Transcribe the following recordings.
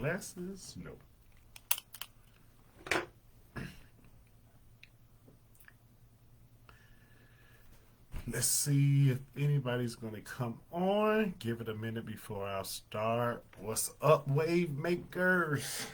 glasses? No. Let's see if anybody's going to come on. Give it a minute before I start. What's up, wave makers?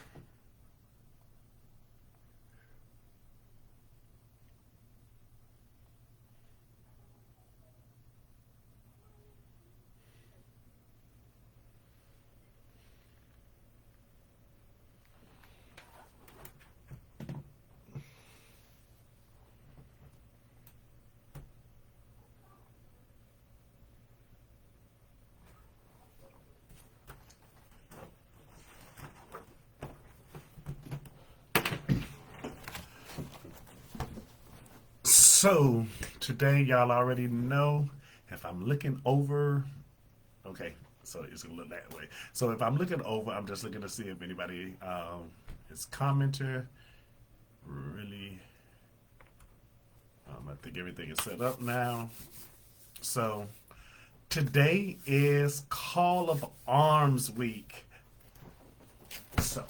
So, today, y'all already know if I'm looking over, okay, so it's gonna look that way. So, if I'm looking over, I'm just looking to see if anybody is commenting. Really, I think everything is set up now. So, today is Call of Arms Week. So,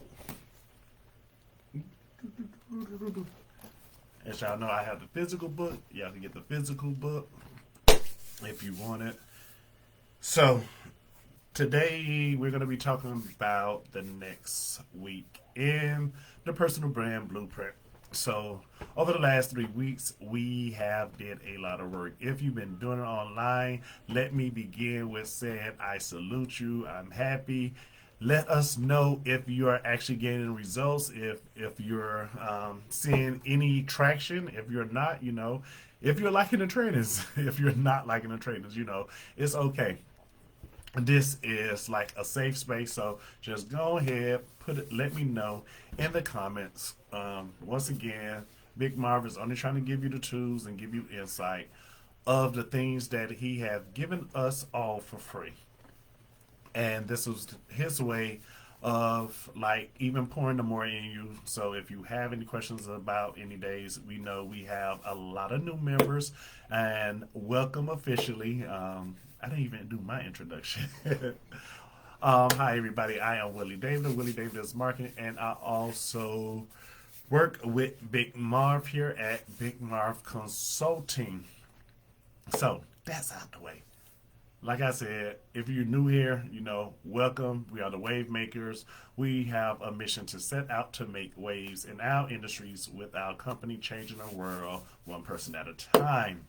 as y'all know, I have the physical book. Y'all can get the physical book if you want it. So, today we're going to be talking about the next week in the personal brand blueprint. So, over the last 3 weeks, we have did a lot of work. If you've been doing it online, let me begin with saying I salute you. I'm happy. Let us know if you are actually getting results, if you're seeing any traction. If you're not, if you're liking the trainings, if you're not liking the trainings, it's okay. This is like a safe space, so just go ahead, put it. Let me know in the comments. Once again, Big Marv is only trying to give you the tools and give you insight of the things that he have given us all for free. And this was his way of like even pouring the more in you. So if you have any questions about any days, we know we have a lot of new members, and welcome officially. I didn't even do my introduction. Hi everybody, I am Willie David. Willie David is marketing, and I also work with Big Marv here at Big Marv Consulting. So that's out the way. Like I said, if you're new here, welcome. We are the Wave Makers. We have a mission to set out to make waves in our industries with our company changing the world one person at a time.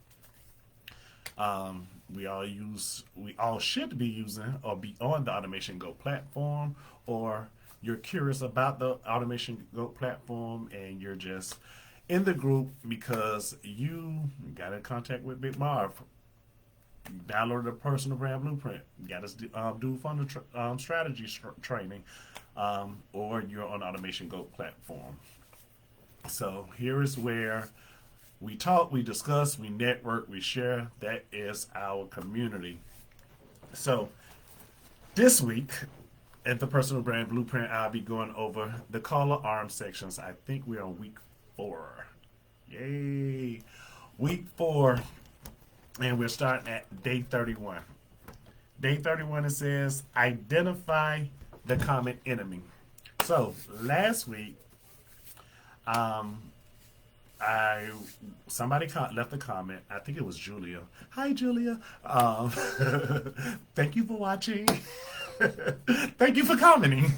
We all should be using or be on the Automation Go platform, or you're curious about the Automation Go platform and you're just in the group because you got in contact with Big Marv. Download the personal brand blueprint. You got to do funnel strategy training, or you're on Automation Go platform. So here is where we talk, we discuss, we network, we share. That is our community. So this week at the personal brand blueprint, I'll be going over the call of arms sections. I think we're on week 4. Yay! Week 4. And we're starting at day 31. Day 31, it says, identify the common enemy. So last week, somebody left a comment. I think it was Julia. Hi, Julia. Thank you for watching. Thank you for commenting.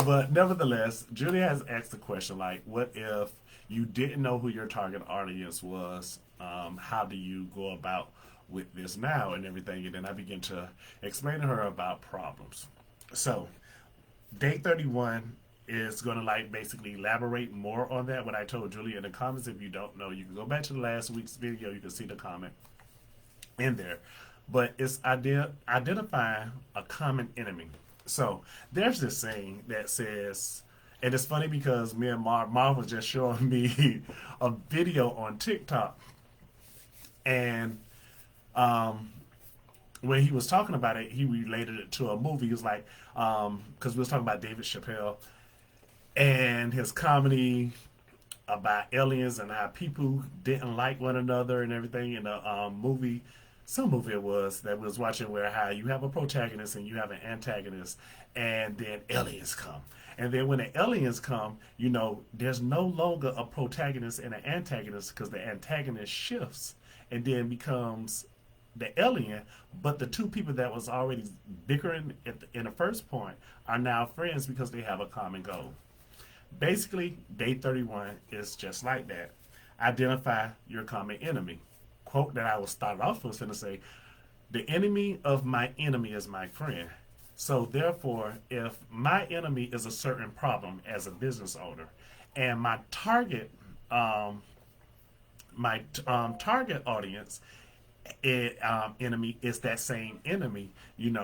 But nevertheless, Julia has asked the question, like, what if you didn't know who your target audience was? How do you go about with this now and everything? And then I begin to explain to her about problems. So, day 31 is going to like basically elaborate more on that. What I told Julia in the comments. If you don't know, you can go back to the last week's video. You can see the comment in there. But it's identifying a common enemy. So there's this saying that says, and it's funny because me and Marv was just showing me a video on TikTok, and when he was talking about it, he related it to a movie. He was like, because we was talking about David Chappelle and his comedy about aliens and how people didn't like one another and everything in the movie some movie it was that we was watching where how you have a protagonist and you have an antagonist, and then aliens come. And then when the aliens come, there's no longer a protagonist and an antagonist because the antagonist shifts and then becomes the alien, but the two people that was already bickering in the first point are now friends because they have a common goal. Basically, day 31 is just like that. Identify your common enemy. Quote that I will start off with and say, the enemy of my enemy is my friend. So therefore, if my enemy is a certain problem as a business owner, and my target audience enemy is that same enemy,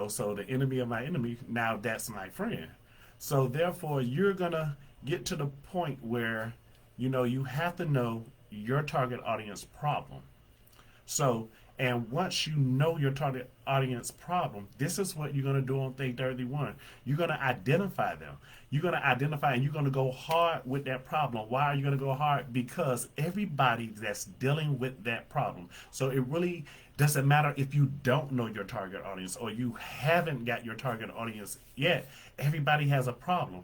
so the enemy of my enemy, now that's my friend. So therefore, you're gonna get to the point where you have to know your target audience problem. So, and once you know your target audience problem, this is what you're going to do on day 31. You're going to identify them. You're going to identify and you're going to go hard with that problem. Why are you going to go hard? Because everybody that's dealing with that problem. So it really doesn't matter if you don't know your target audience or you haven't got your target audience yet. Everybody has a problem.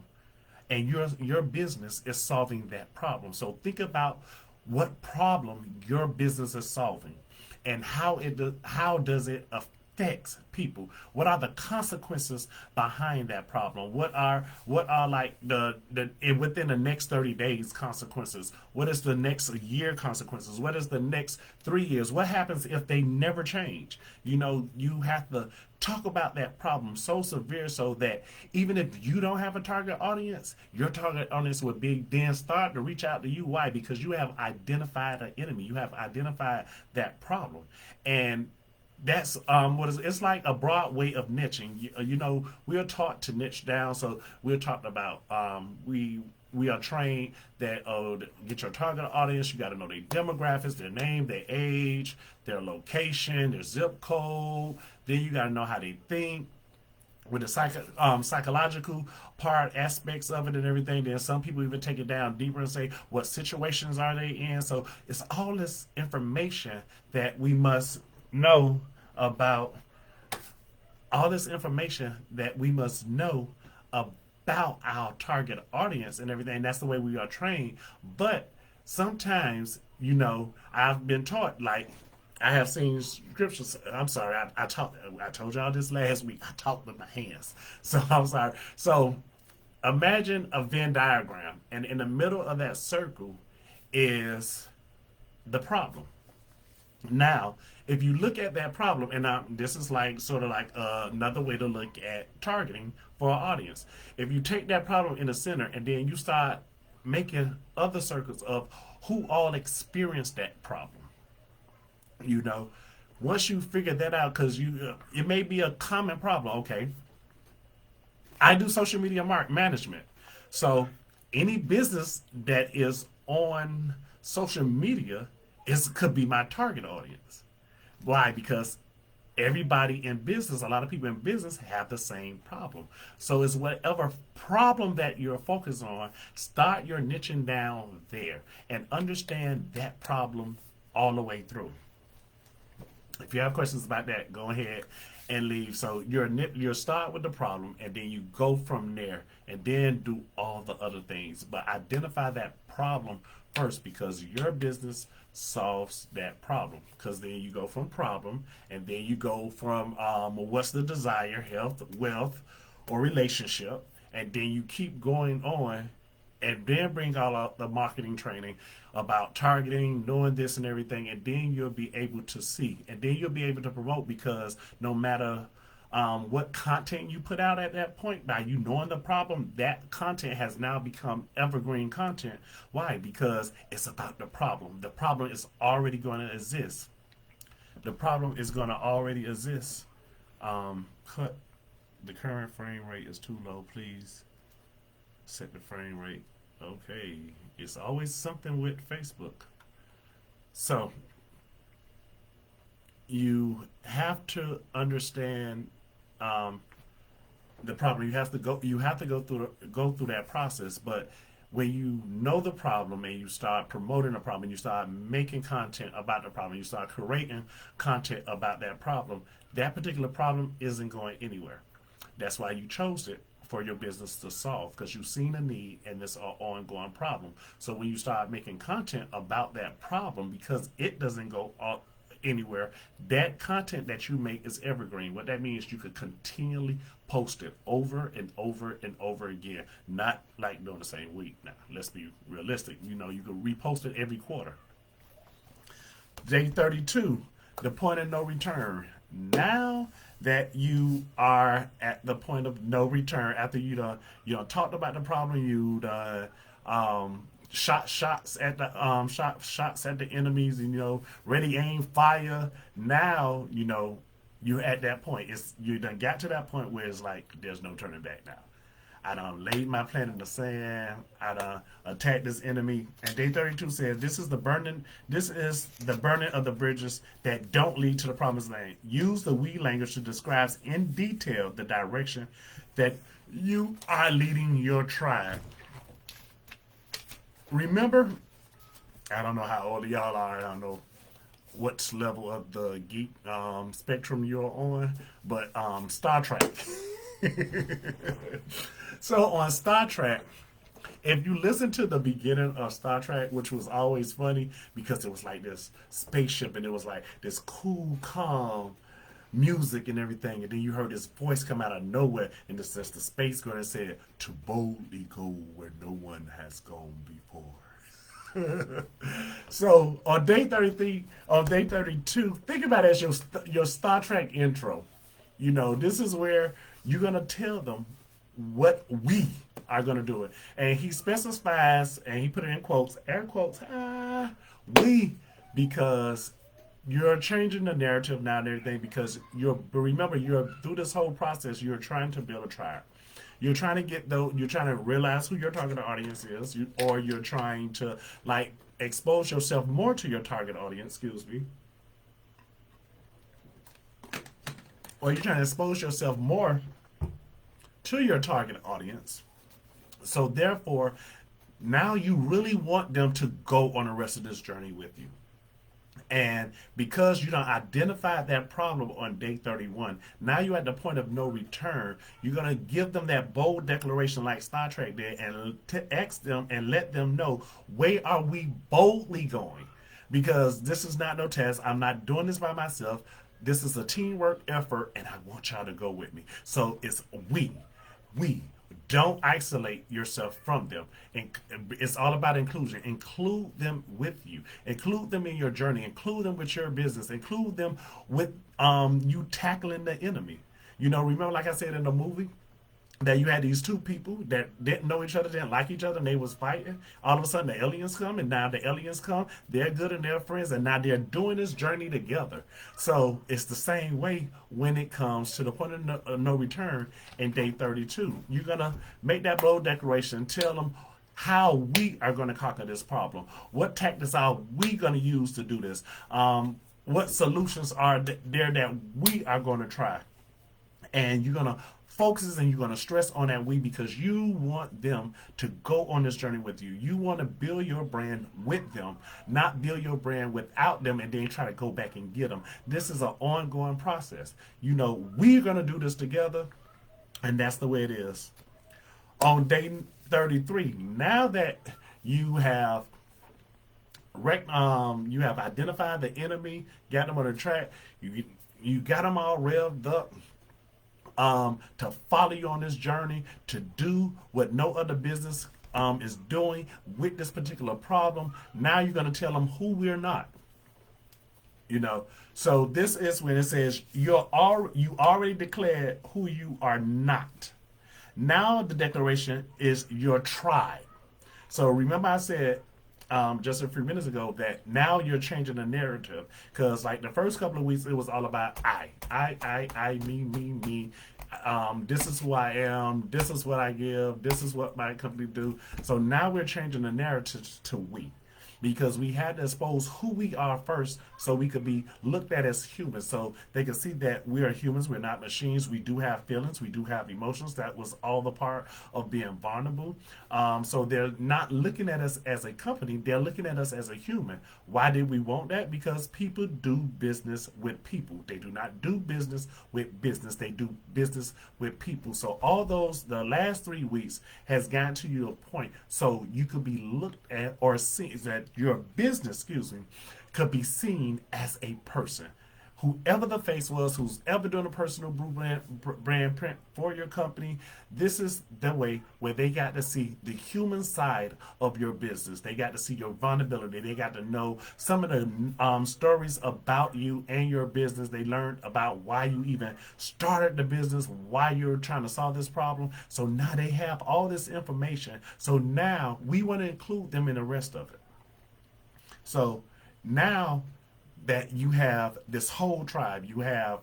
And your business is solving that problem. So think about what problem your business is solving and how does it affect people. What are the consequences behind that problem? What are like the within the next 30 days consequences? What is the next year consequences? What is the next 3 years? What happens if they never change? You have to talk about that problem so severe so that even if you don't have a target audience, your target audience would be then start to reach out to you. Why? Because you have identified an enemy. You have identified that problem. And that's it's like a broad way of niching. We are taught to niche down. So we're taught about we are trained that to get your target audience, you got to know their demographics, their name, their age, their location, their zip code. Then you got to know how they think with the psychological part aspects of it and everything. Then some people even take it down deeper and say what situations are they in. So it's all this information that we must know about, all this information that we must know about our target audience and everything. That's the way we are trained. But sometimes, I've been taught, like, I have seen scriptures. I'm sorry, I told y'all this last week. I talked with my hands. So I'm sorry. So imagine a Venn diagram, and in the middle of that circle is the problem. Now, if you look at that problem, and this is like sort of like another way to look at targeting for an audience. If you take that problem in the center and then you start making other circles of who all experience that problem, once you figure that out, because it may be a common problem. Okay, I do social media management, so any business that is on social media could be my target audience. Why? Because everybody in business, a lot of people in business have the same problem. So it's whatever problem that you're focused on, start your niching down there and understand that problem all the way through. If you have questions about that, go ahead and leave. So you'll start with the problem and then you go from there and then do all the other things. But identify that problem first because your business solves that problem. Because then you go from problem and then you go from what's the desire, health, wealth, or relationship, and then you keep going on and then bring all out the marketing training about targeting, knowing this and everything, and then you'll be able to see, and then you'll be able to promote because no matter what content you put out at that point, by you knowing the problem, that content has now become evergreen content. Why? Because it's about the problem. The problem is already going to exist. The problem is going to already exist. Cut. The current frame rate is too low. Please set the frame rate. Okay. It's always something with Facebook. So you have to understand the problem. You have to go through that process. But when you know the problem and you start promoting the problem, you start making content about the problem, you start creating content about that problem, that particular problem isn't going anywhere. That's why you chose it for your business to solve, because you've seen a need and it's an ongoing problem. So when you start making content about that problem, because it doesn't go anywhere, that content that you make is evergreen. What that means, you could continually post it over and over and over again, not like during the same week. Now let's be realistic, you know, you could repost it every quarter. Day 32, the point of no return. Now that you are at the point of no return, after you done talked about the problem, you done shots at the shots at the enemies, and ready, aim, fire. Now you're at that point. You done got to that point where it's like there's no turning back now. I done laid my plan in the sand. I done attacked this enemy. And day 32 says, this is the burning of the bridges that don't lead to the promised land. Use the we language to describe in detail the direction that you are leading your tribe. Remember, I don't know how old y'all are. I don't know what level of the geek spectrum you're on, but Star Trek. So on Star Trek, if you listen to the beginning of Star Trek, which was always funny because it was like this spaceship and it was like this cool, calm music and everything, and then you heard this voice come out of nowhere, and it says the space girl and said, "To boldly go where no one has gone before." So on day 33, on day 32, think about it as your Star Trek intro. This is where you're gonna tell them what we are gonna do it, and he specifies and he put it in quotes, air quotes, we, because you're changing the narrative now and everything, because remember, you're through this whole process, you're trying to build a tribe. You're trying to realize who your target audience is, or you're trying to expose yourself more to your target audience, excuse me. Or you're trying to expose yourself more to your target audience. So therefore, now you really want them to go on the rest of this journey with you. And because you don't identify that problem on day 31, now you're at the point of no return. You're going to give them that bold declaration like Star Trek did, and ask them and let them know, where are we boldly going? Because this is not no test. I'm not doing this by myself. This is a teamwork effort, and I want y'all to go with me. So it's we. Don't isolate yourself from them. And it's all about inclusion. Include them with you. Include them in your journey. Include them with your business. Include them with you tackling the enemy. Remember, like I said in the movie, that you had these two people that didn't know each other, didn't like each other, and they was fighting. All of a sudden, the aliens come, and now the aliens come. They're good and they're friends, and now they're doing this journey together. So it's the same way when it comes to the point of no return in day 32. You're going to make that bold declaration, tell them how we are going to conquer this problem. What tactics are we going to use to do this? What solutions are there that we are going to try? And you're going to focus and you're going to stress on that we, because you want them to go on this journey with you. You want to build your brand with them, not build your brand without them and then try to go back and get them. This is an ongoing process. We're going to do this together, and that's the way it is. On day 33, now that you have identified the enemy, got them on the track, you got them all revved up, to follow you on this journey, to do what no other business is doing with this particular problem. Now you're going to tell them who we're not. So this is when it says you already declared who you are not. Now the declaration is your tribe. So remember I said just a few minutes ago that now you're changing the narrative, because like the first couple of weeks it was all about I, me. This is who I am. This is what I give. This is what my company do. So now we're changing the narrative to we, because we had to expose who we are first so we could be looked at as humans, so they could see that we are humans, we're not machines, we do have feelings, we do have emotions. That was all the part of being vulnerable. So they're not looking at us as a company, they're looking at us as a human. Why did we want that? Because people do business with people. They do not do business with business, they do business with people. So all those, the last 3 weeks has gotten to your point so you could be looked at or seen, that your business, could be seen as a person. Whoever the face was, who's ever doing a personal brand print for your company, this is the way where they got to see the human side of your business. They got to see your vulnerability. They got to know some of the stories about you and your business. They learned about why you even started the business, why you're trying to solve this problem. So now they have all this information. So now we want to include them in the rest of it. So now that you have this whole tribe, you have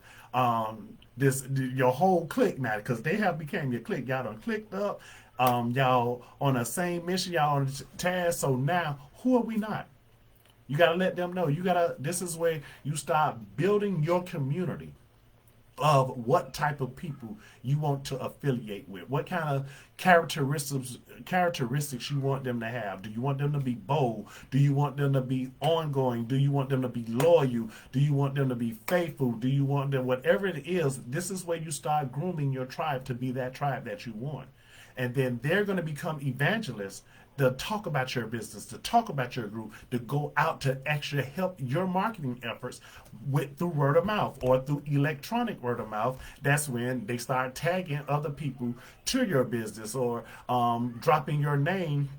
this your whole clique now, because they have became your clique. Y'all done clicked up, y'all on the same mission, y'all on the task. So now, who are we not? You gotta let them know. You gotta. This is where you start building your community of what type of people you want to affiliate with, what kind of characteristics you want them to have. Do you want them to be bold? Do you want them to be ongoing? Do you want them to be loyal? Do you want them to be faithful? Do you want them, whatever it is, this is where you start grooming your tribe to be that tribe that you want. And then they're going to become evangelists to talk about your business, to talk about your group, to go out to actually help your marketing efforts through word of mouth or through electronic word of mouth. That's when they start tagging other people to your business or dropping your name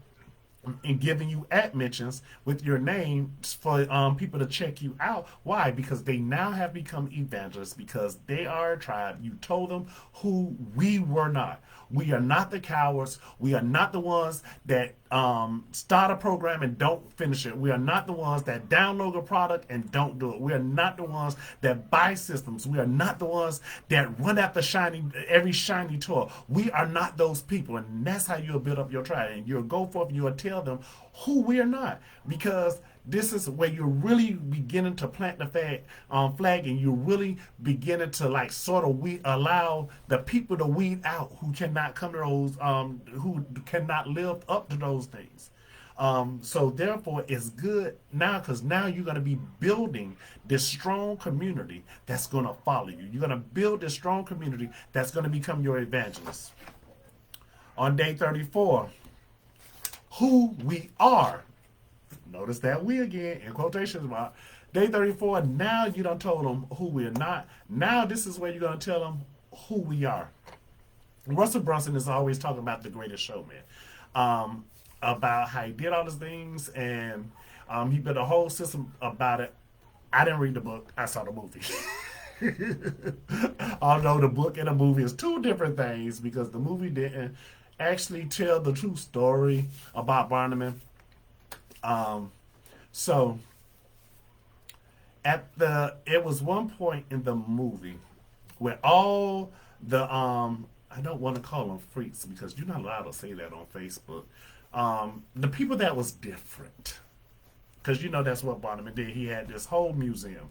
and giving you ad mentions with your name for people to check you out. Why? Because they now have become evangelists, because they are a tribe. You told them who we were not. We are not the cowards. We are not the ones that start a program and don't finish it. We are not the ones that download a product and don't do it. We are not the ones that buy systems. We are not the ones that run after every shiny toy. We are not those people. And that's how you'll build up your tribe. And you'll go forth and you'll tell them who we are not. Because this is where you're really beginning to plant the flag, and you're really beginning to like sort of allow the people to weed out who cannot come to those, who cannot live up to those things. So therefore, it's good now, because now you're going to be building this strong community that's going to follow you. You're going to build this strong community that's going to become your evangelists. On day 34, who we are. Notice that we again, in quotations mark. Day 34, now you done told them who we're not. Now this is where you're going to tell them who we are. Russell Brunson is always talking about The Greatest Showman. About how he did all these things, and he built a whole system about it. I didn't read the book. I saw the movie. Although the book and the movie is two different things, because the movie didn't actually tell the true story about Barnum. So it was one point in the movie where all the I don't want to call them freaks, because you're not allowed to say that on Facebook. The people that was different, because that's what Barnum did. He had this whole museum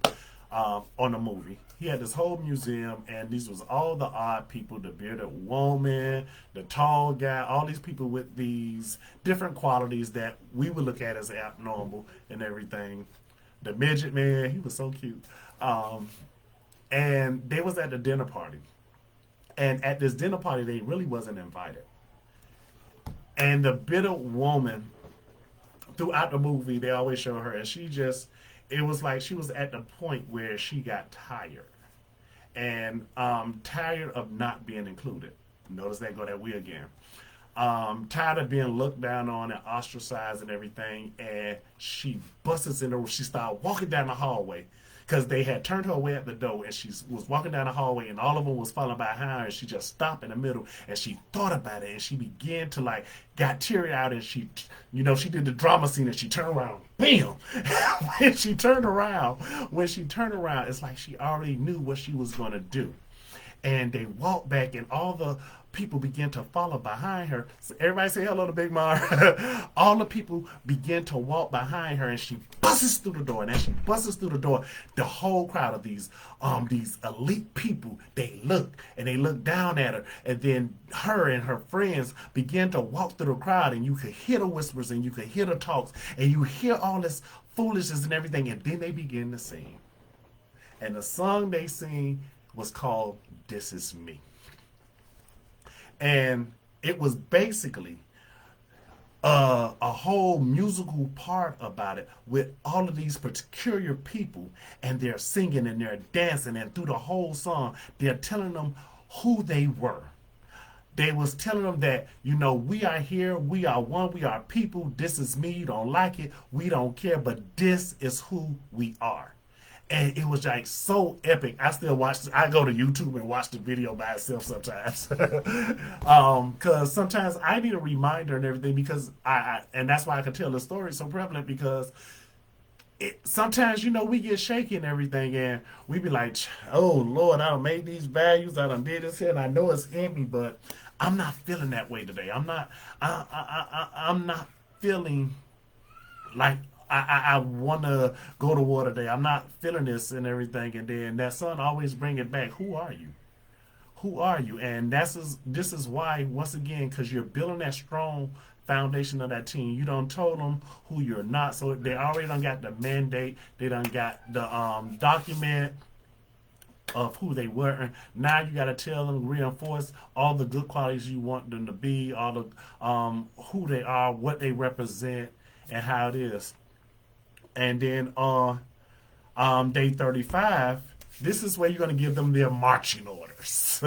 on the movie. He had this whole museum, and these was all the odd people: the bearded woman, the tall guy, all these people with these different qualities that we would look at as abnormal and everything. The midget man, he was so cute. And they was at the dinner party. And at this dinner party, they really wasn't invited. And the bitter woman, throughout the movie, they always show her, and it was like she was at the point where she got tired. And tired of not being included. Notice that, go that way again. Tired of being looked down on and ostracized and everything. And she busts in she started walking down the hallway, because they had turned her away at the door, and she was walking down the hallway, and all of them was following behind her, and she just stopped in the middle, and she thought about it, and she began to got teary-eyed, and she did the drama scene, and she turned around, bam! when she turned around, it's like she already knew what she was going to do. and they walked back, and all the people began to follow behind her. So everybody say hello to Big Marv. All the people begin to walk behind her, and she busts through the door. And as she busts through the door, the whole crowd of these elite people, they look down at her, and then her and her friends begin to walk through the crowd, and you could hear the whispers, and you could hear the talks, and you hear all this foolishness and everything, and then they begin to sing. And the song they sing was called "This Is Me." And it was basically a whole musical part about it, with all of these peculiar people, and they're singing and they're dancing, and through the whole song they're telling them who they were. They was telling them that, we are here, we are one, we are people. This is me. You don't like it, we don't care, but this is who we are. And it was like so epic. I still watch. I go to YouTube and watch the video by itself sometimes, because sometimes I need a reminder and everything. Because and that's why I can tell the story so prevalent, because sometimes we get shaky and everything, and we be like, "Oh Lord, I done made these values. I done did this here, and I know it's in me, but I'm not feeling that way today. I'm not. I'm not feeling like." I want to go to war today. I'm not feeling this and everything. And then that son always bring it back. Who are you? Who are you? And this is why, once again, because you're building that strong foundation of that team. You done told them who you're not. So they already done got the mandate. They done got the document of who they were. And now you got to tell them, reinforce all the good qualities you want them to be, all the who they are, what they represent, and how it is. And then on day 35, this is where you're going to give them their marching orders.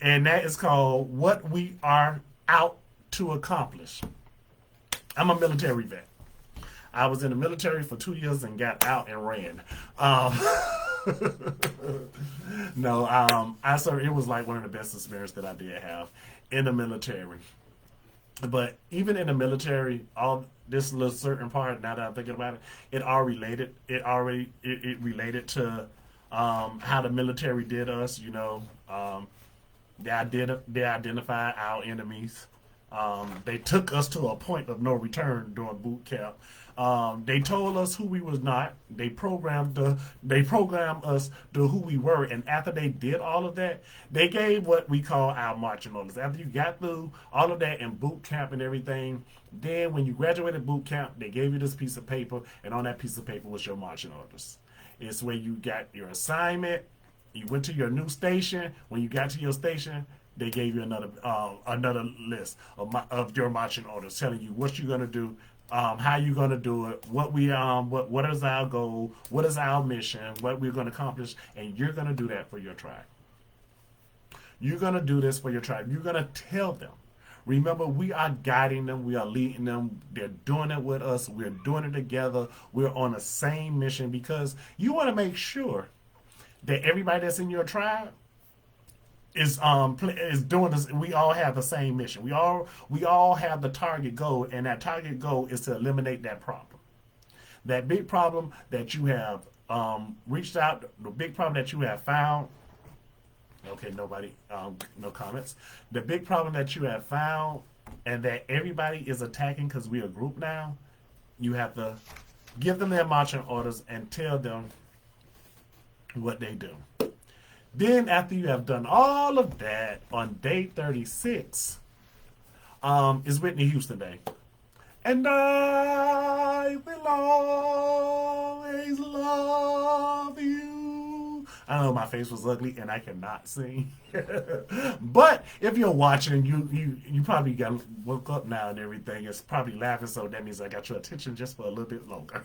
And that is called "What We Are Out to Accomplish." I'm a military vet. I was in the military for 2 years and got out and ran. No, I served. It was like one of the best experiences that I did have in the military. But even in the military, all this little certain part, now that I'm thinking about it, it all related. It related to how the military did us. They identified our enemies. They took us to a point of no return during boot camp. They told us who we was not. They programmed us to who we were. And after they did all of that, they gave what we call our marching orders. After you got through all of that in boot camp and everything, then when you graduated boot camp, they gave you this piece of paper, and on that piece of paper was your marching orders. It's where you got your assignment. You went to your new station. When you got to your station, they gave you another list of your marching orders, telling you what you're gonna do, how you're gonna do it, what is our goal, what is our mission, what we're gonna accomplish, and you're gonna do that for your tribe. You're gonna do this for your tribe. You're gonna tell them. Remember, we are guiding them. We are leading them. They're doing it with us. We're doing it together. We're on the same mission, because you want to make sure that everybody that's in your tribe is doing this. We all have the same mission. We all have the target goal, and that target goal is to eliminate that problem. That big problem that you have reached out, the big problem that you have found. Okay, nobody, no comments. The big problem that you have found, and that everybody is attacking because we're a group now. You have to give them their marching orders and tell them what they do. Then, after you have done all of that, on day 36, is Whitney Houston Day. And I will always love you. I know my face was ugly and I cannot sing. But if you're watching, you probably woke up now and everything. It's probably laughing, so that means I got your attention just for a little bit longer.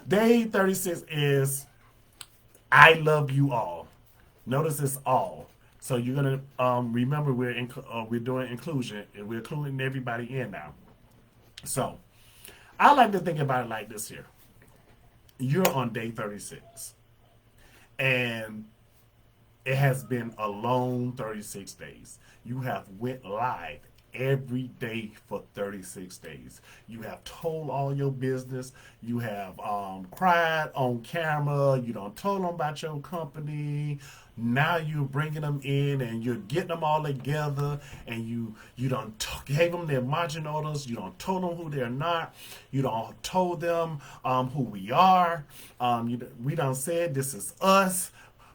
Day 36 is "I love you all." Notice it's all. So you're gonna remember we're doing inclusion, and we're including everybody in now. So I like to think about it like this here. You're on day 36, and it has been a long 36 days. You have went live every day for 36 days. You have told all your business. You have cried on camera. You don't told them about your company. Now you're bringing them in and you're getting them all together, and you don't gave them their margin orders. You don't told them who they're not. You don't told them who we are. We don't said this is us.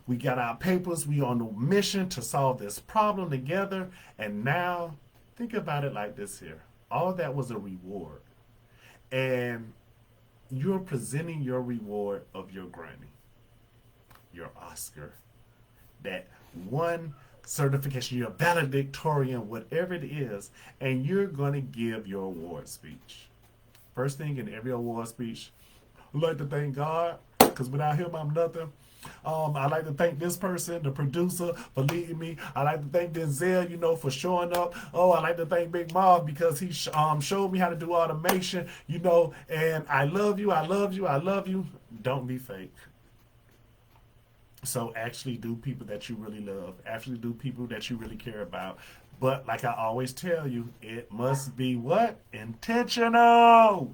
We got our papers. We on a mission to solve this problem together. And now, think about it like this here. All of that was a reward. And you're presenting your reward of your Grammy, your Oscar, that one certification, your valedictorian, whatever it is, and you're going to give your award speech. First thing in every award speech, I'd like to thank God, because without him, I'm nothing. I'd like to thank this person, the producer, for leading me. I'd like to thank Denzel, for showing up. Oh, I'd like to thank Big Marv because he showed me how to do automation, and I love you, I love you, I love you. Don't be fake. So actually do people that you really love. Actually do people that you really care about. But like I always tell you, it must be what? Intentional.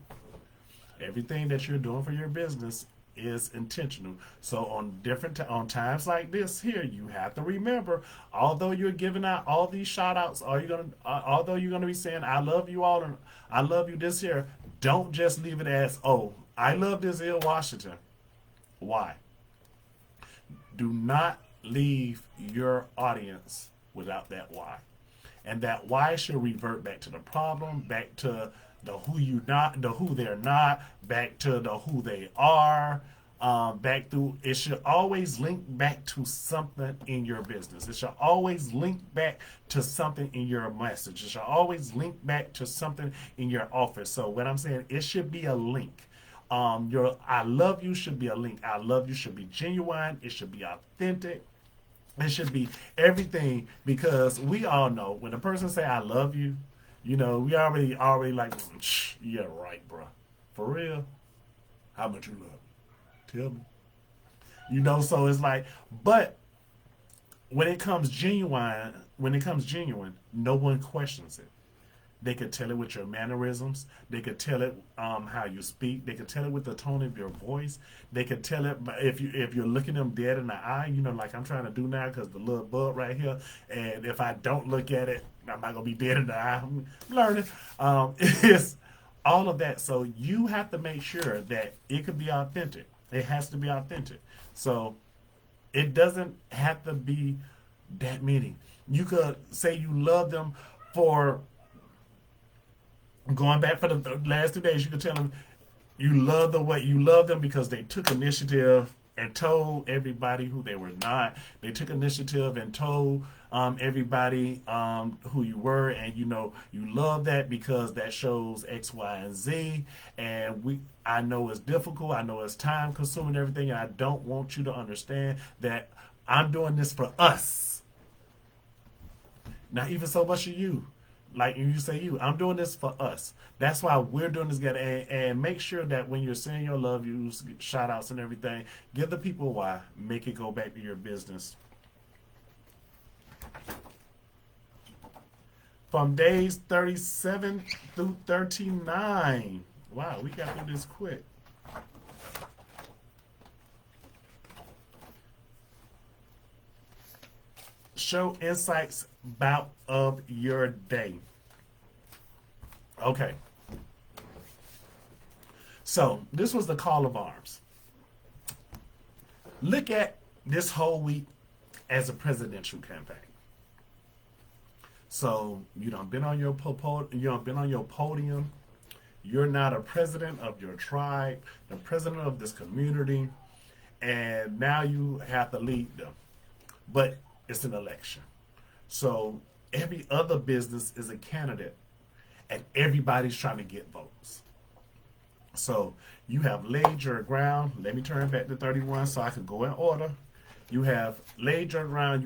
Everything that you're doing for your business is intentional. So on times like this here, you have to remember, although you're giving out all these shout outs, although you're gonna be saying I love you all and I love you this here, don't just leave it as, oh, I love Denzel Washington. Why? Do not leave your audience without that why. And that why should revert back to the problem, back to the who you not, the who they're not, back to the who they are, back through. It should always link back to something in your business. It should always link back to something in your message. It should always link back to something in your office. So what I'm saying, it should be a link. Your I love you should be a link. I love you should be genuine. It should be authentic. It should be everything, because we all know when a person say I love you, we already like, yeah, right, bro. For real? How much you love me? Tell me. So it's like, but when it comes genuine, no one questions it. They could tell it with your mannerisms. They could tell it how you speak. They could tell it with the tone of your voice. They could tell it if you're looking them dead in the eye, like I'm trying to do now because the little bug right here. And if I don't look at it, I'm not gonna be dead in the eye. I'm learning. It's all of that. So you have to make sure that it could be authentic. It has to be authentic. So it doesn't have to be that meaning. You could say you love them for going back for the last 2 days. You could tell them you love them because they took initiative and told everybody who they were not. They took initiative and told everybody who you were, and you love that because that shows X, Y, and Z. And I know it's difficult. I know it's time consuming, everything. And I don't want you to understand that I'm doing this for us. Not even so much of you. Like you say, I'm doing this for us. That's why we're doing this together. And make sure that when you're saying your love yous, shout outs and everything, give the people why. Make it go back to your business. From days 37 through 39. Wow, we got through this quick. Show insights about of your day. Okay. So this was the call of arms. Look at this whole week as a presidential campaign. So you done been on your podium. You're not a president of your tribe, the president of this community, and now you have to lead them. But it's an election. So every other business is a candidate, and everybody's trying to get votes. So you have laid your ground. Let me turn back to 31 so I can go in order. You have laid your ground.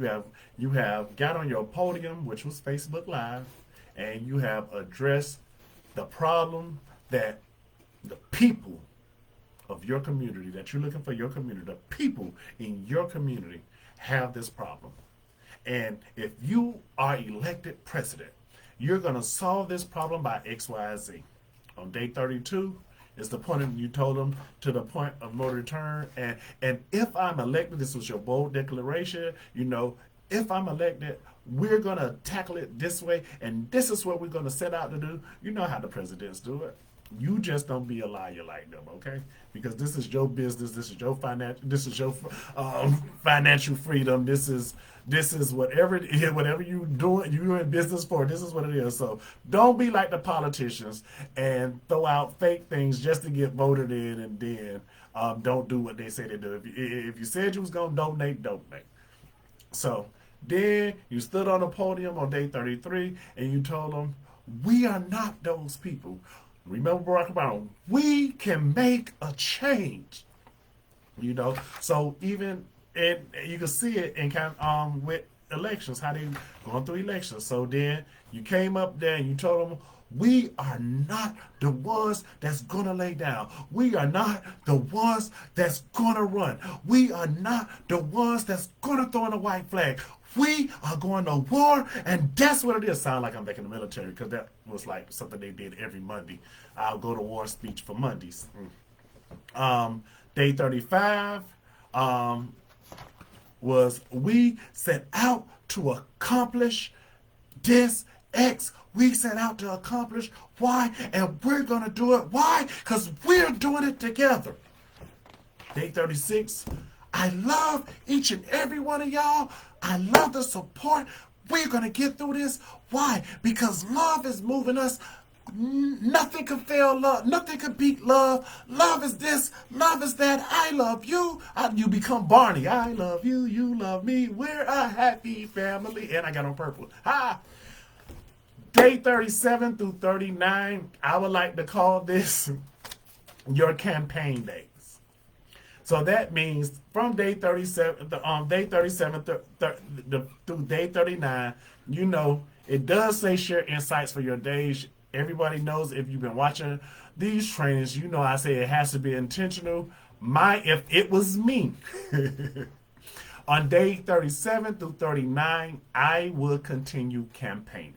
You have got on your podium, which was Facebook Live, and you have addressed the problem that the people of your community, that you're looking for your community, the people in your community have this problem. And if you are elected president, you're going to solve this problem by X, Y, Z. On day 32 is the point you told them to the point of no return. And if I'm elected, this was your bold declaration, if I'm elected, we're going to tackle it this way, and this is what we're going to set out to do. You know how the presidents do it. You just don't be a liar like them, okay? Because this is your business. This is your financial freedom. This is whatever it is, whatever you doing, you're in business for. This is what it is. So don't be like the politicians and throw out fake things just to get voted in, and then don't do what they say they do. If you said you was gonna donate. So then you stood on the podium on day 33 and you told them, we are not those people. Remember Barack Obama, we can make a change. So even, and you can see it in kind of, with elections, how they going through elections. So then you came up there and you told them, we are not the ones that's gonna lay down. We are not the ones that's gonna run. We are not the ones that's gonna throw in a white flag. We are going to war, and that's what it is. Sound like I'm back in the military, because that was like something they did every Monday. I'll go to war speech for Mondays. Day 35 was we set out to accomplish this X. We set out to accomplish Y, and we're going to do it. Why? Because we're doing it together. Day 36, I love each and every one of y'all. I love the support. We're going to get through this. Why? Because love is moving us. Nothing can fail love. Nothing can beat love. Love is this. Love is that. I love you. You become Barney. I love you. You love me. We're a happy family. And I got on purple. Ha! Day 37 through 39, I would like to call this your campaign days. So that means from day 37, day 37 through day 39, it does say share insights for your days. Everybody knows, if you've been watching these trainings, I say it has to be intentional. If it was me, on day 37 through 39, I will continue campaigning.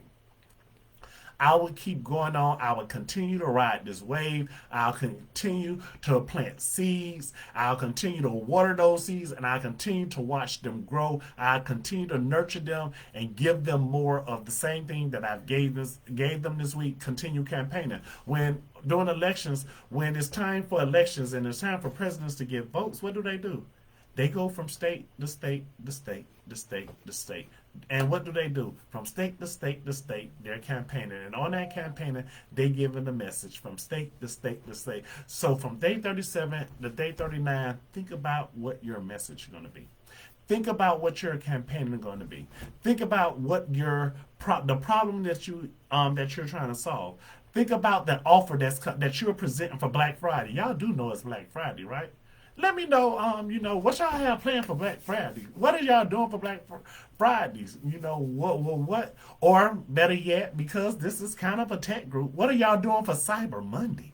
I will keep going on. I will continue to ride this wave. I'll continue to plant seeds. I'll continue to water those seeds, and I'll continue to watch them grow. I'll continue to nurture them and give them more of the same thing that I've gave them this week. Continue campaigning. When during elections, when it's time for elections and it's time for presidents to get votes, what do? They go from state to state to state to state to state. And what do? From state to state to state, they're campaigning. And on that campaigning, they giving the message from state to state to state. So from day 37 to day 39, think about what your message is going to be. Think about what your campaigning is going to be. Think about what the problem that you're trying to solve. Think about that offer that you're presenting for Black Friday. Y'all do know it's Black Friday, right? Let me know, what y'all have planned for Black Friday. What are y'all doing for Black Fridays? What? Or better yet, because this is kind of a tech group, what are y'all doing for Cyber Monday?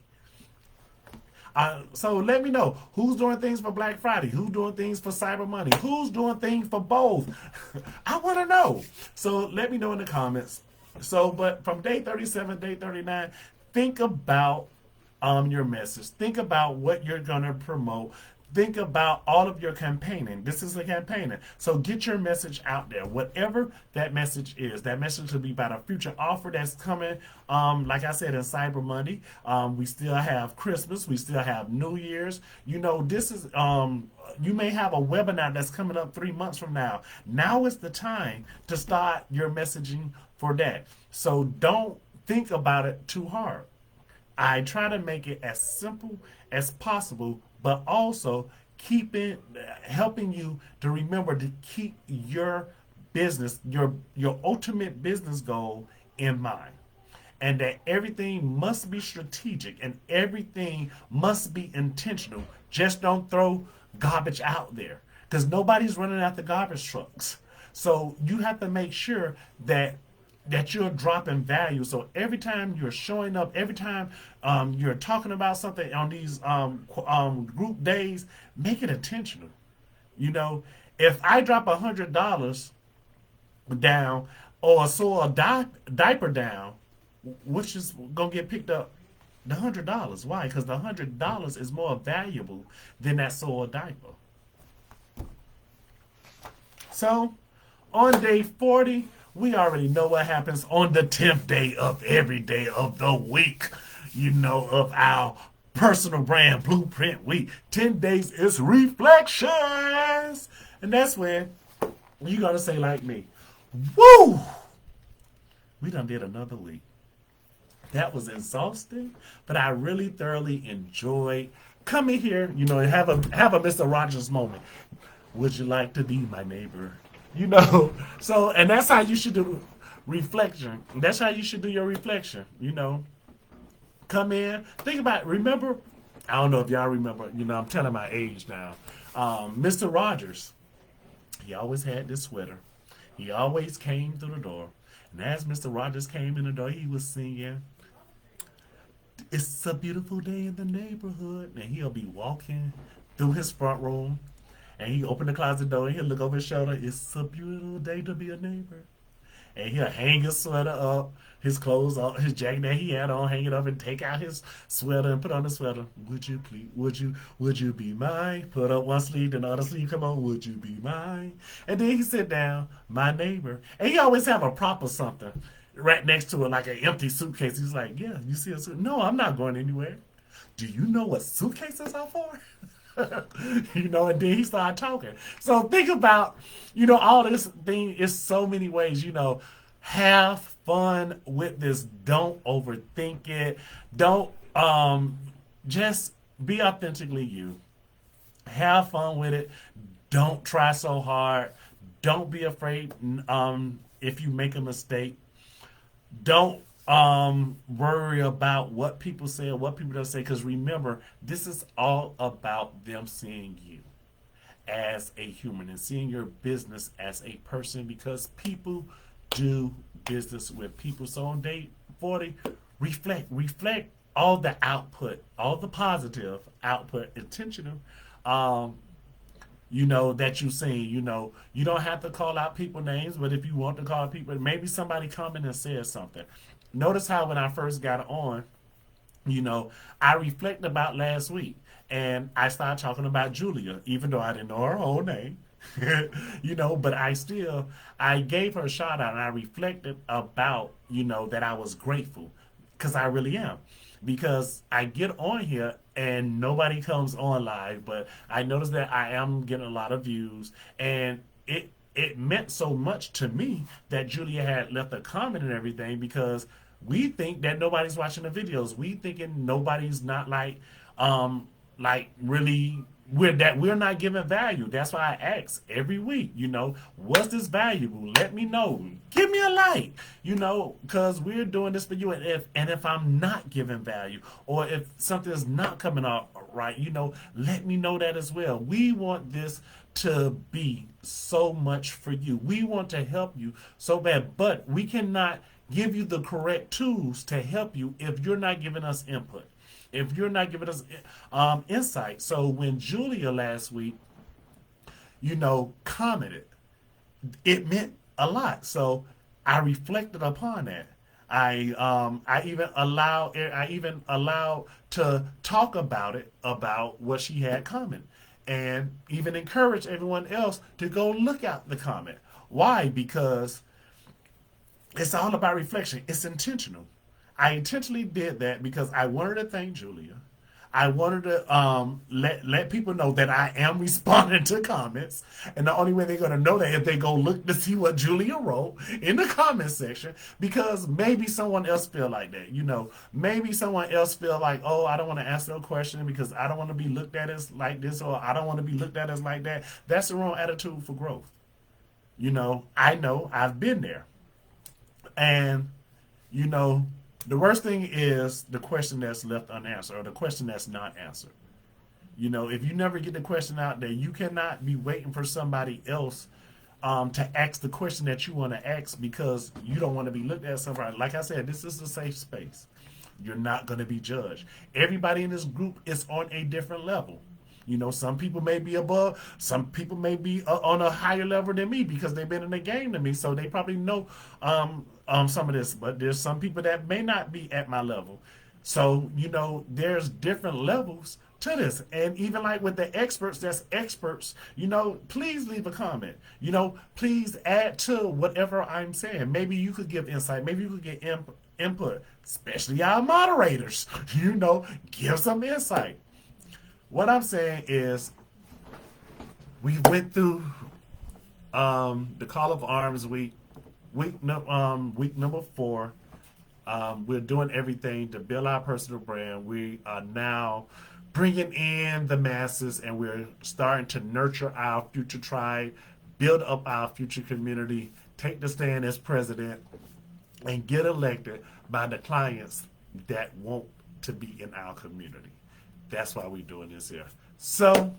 So let me know who's doing things for Black Friday, who's doing things for Cyber Monday, who's doing things for both. I want to know. So let me know in the comments. So, but from day 37, day 39, think about your message. Think about what you're going to promote. Think about all of your campaigning. This is the campaigning. So get your message out there. Whatever that message is. That message will be about a future offer that's coming. Like I said, in Cyber Monday. We still have Christmas. We still have New Year's. This is you may have a webinar that's coming up 3 months from now. Now is the time to start your messaging for that. So don't think about it too hard. I try to make it as simple as possible, but also helping you to remember to keep your business, your ultimate business goal in mind. And that everything must be strategic and everything must be intentional. Just don't throw garbage out there, because nobody's running out the garbage trucks. So you have to make sure that you're dropping value. So every time you're showing up, every time you're talking about something on these group days, make it intentional. If I drop $100 down, or a soiled diaper down, which is gonna get picked up? The $100. Why? Because the $100 is more valuable than that soiled diaper. So on day 40, we already know what happens on the 10th day of every day of the week. You know, of our personal brand blueprint week. 10 days is reflections. And that's when you gotta say like me, woo! We done did another week. That was exhausting, but I really thoroughly enjoyed coming here, you know, and have a Mr. Rogers moment. Would you like to be my neighbor? You know, so and that's how you should do reflection. That's how you should do your reflection. You know, come in, think about. Remember, I don't know if y'all remember. You know, I'm telling my age now. Mr. Rogers, he always had this sweater. He always came through the door, and as Mr. Rogers came in the door, he was singing. It's a beautiful day in the neighborhood, and he'll be walking through his front room. And he open the closet door and he'll look over his shoulder. It's a beautiful day to be a neighbor. And he'll hang his sweater up, his clothes on, his jacket that he had on, hang it up and take out his sweater and put on the sweater. Would you please, would you be mine? Put up one sleeve, then the other sleeve, come on, would you be mine? And then he sit down, my neighbor. And he always have a prop or something right next to it, like an empty suitcase. He's like, yeah, you see a suitcase? No, I'm not going anywhere. Do you know what suitcases are for? You know, and then he started talking. So think about, you know, all this thing is so many ways, you know, have fun with this. Don't overthink it. Don't just be authentically you. Have fun with it. Don't try so hard. Don't be afraid if you make a mistake. Don't worry about what people say or what people don't say, because remember, this is all about them seeing you as a human and seeing your business as a person, because people do business with people. So on day 40, reflect all the output, all the positive output, intentional you know, that you seen. You know, you don't have to call out people names, but if you want to call people, maybe somebody come in and said something. Notice how when I first got on, you know, I reflect about last week and I started talking about Julia, even though I didn't know her whole name. You know, but I gave her a shout out and I reflected about, you know, that I was grateful, because I really am. Because I get on here and nobody comes on live, but I noticed that I am getting a lot of views, and it meant so much to me that Julia had left a comment and everything, because we think that nobody's watching the videos. We thinking nobody's not like really we're not giving value. That's why I ask every week, you know, was this valuable? Let me know. Give me a like, you know, because we're doing this for you. And if I'm not giving value, or if something is not coming out right, you know, let me know that as well. We want this to be so much for you. We want to help you so bad, but we cannot give you the correct tools to help you if you're not giving us input, if you're not giving us insight. So when Julia last week, you know, commented, it meant a lot. So I reflected upon that. I even allowed to talk about it, about what she had commented, and even encourage everyone else to go look at the comment. Why? Because it's all about reflection. It's intentional. I intentionally did that because I wanted to thank Julia. I wanted to let people know that I am responding to comments, and the only way they're going to know that if they go look to see what Julia wrote in the comment section, because maybe someone else feel like that. You know, maybe someone else feel like, oh, I don't want to answer no question because I don't want to be looked at as like this, or I don't want to be looked at as like that. That's the wrong attitude for growth. You know I've been there, and you know. The worst thing is the question that's left unanswered, or the question that's not answered. You know, if you never get the question out there, you cannot be waiting for somebody else to ask the question that you want to ask, because you don't want to be looked at somebody. Like I said, this is a safe space. You're not going to be judged. Everybody in this group is on a different level. You know, some people may be above, some people may be on a higher level than me because they've been in the game than me, so they probably know some of this. But there's some people that may not be at my level. So, you know, there's different levels to this. And even like with the experts, that's experts, you know, please leave a comment. You know, please add to whatever I'm saying. Maybe you could give insight. Maybe you could get input, especially our moderators. You know, give some insight. What I'm saying is we went through the Call of Arms week number 4. We're doing everything to build our personal brand. We are now bringing in the masses, and we're starting to nurture our future tribe, build up our future community, take the stand as president, and get elected by the clients that want to be in our community. That's why we're doing this here. So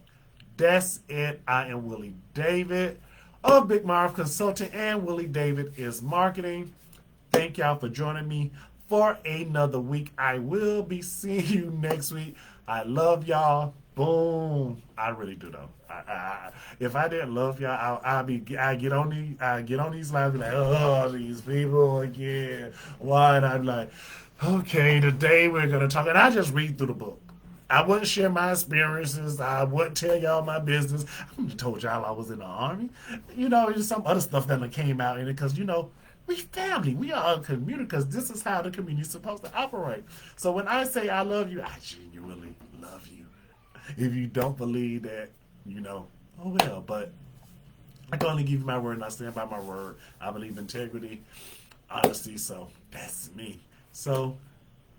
that's it. I am Willie David of Big Marv Consulting, and Willie David is Marketing. Thank y'all for joining me for another week. I will be seeing you next week. I love y'all. Boom. I really do though. If I didn't love y'all, I get on these lives and be like, oh, these people again. Why? And I'm like, okay, today we're gonna talk, and I just read through the book. I wouldn't share my experiences. I wouldn't tell y'all my business. I told y'all I was in the army. You know, there's some other stuff that came out in it because, you know, we family. We are a community because this is how the community is supposed to operate. So when I say I love you, I genuinely love you. If you don't believe that, you know, oh well. But I can only give you my word, and I stand by my word. I believe in integrity, honesty. So that's me. So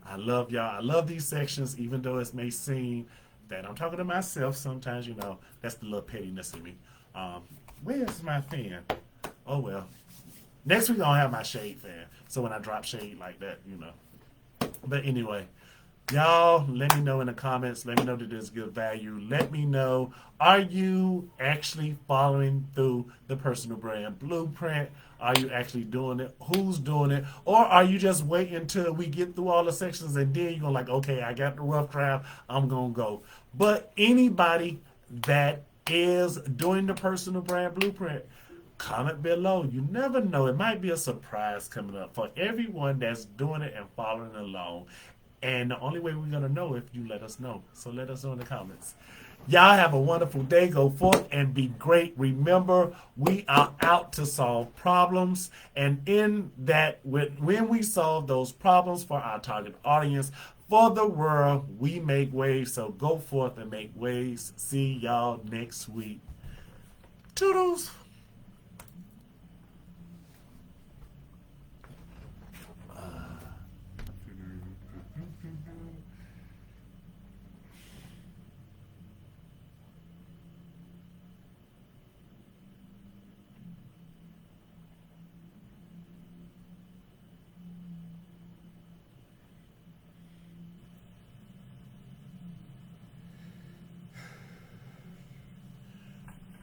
I love y'all. I love these sections, even though it may seem that I'm talking to myself sometimes. You know, that's the little pettiness in me. Where's my fan? Oh well. Next week I'll have my shade fan. So when I drop shade like that, you know. But anyway, y'all let me know in the comments. Let me know that there's good value. Let me know, are you actually following through the personal brand blueprint? Are you actually doing it? Who's doing it? Or are you just waiting until we get through all the sections and then you're going like, okay, I got the rough draft, I'm going to go. But anybody that is doing the personal brand blueprint, comment below. You never know. It might be a surprise coming up for everyone that's doing it and following along. And the only way we're going to know if you let us know. So let us know in the comments. Y'all have a wonderful day. Go forth and be great. Remember, we are out to solve problems. And in that, when we solve those problems for our target audience, for the world, we make waves. So go forth and make waves. See y'all next week. Toodles.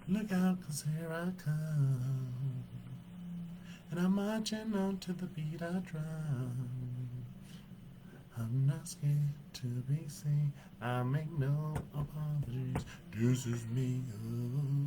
Look out, 'cause here I come, and I'm marching on to the beat I drum. I'm not scared to be seen. I make no apologies. This is me. Oh.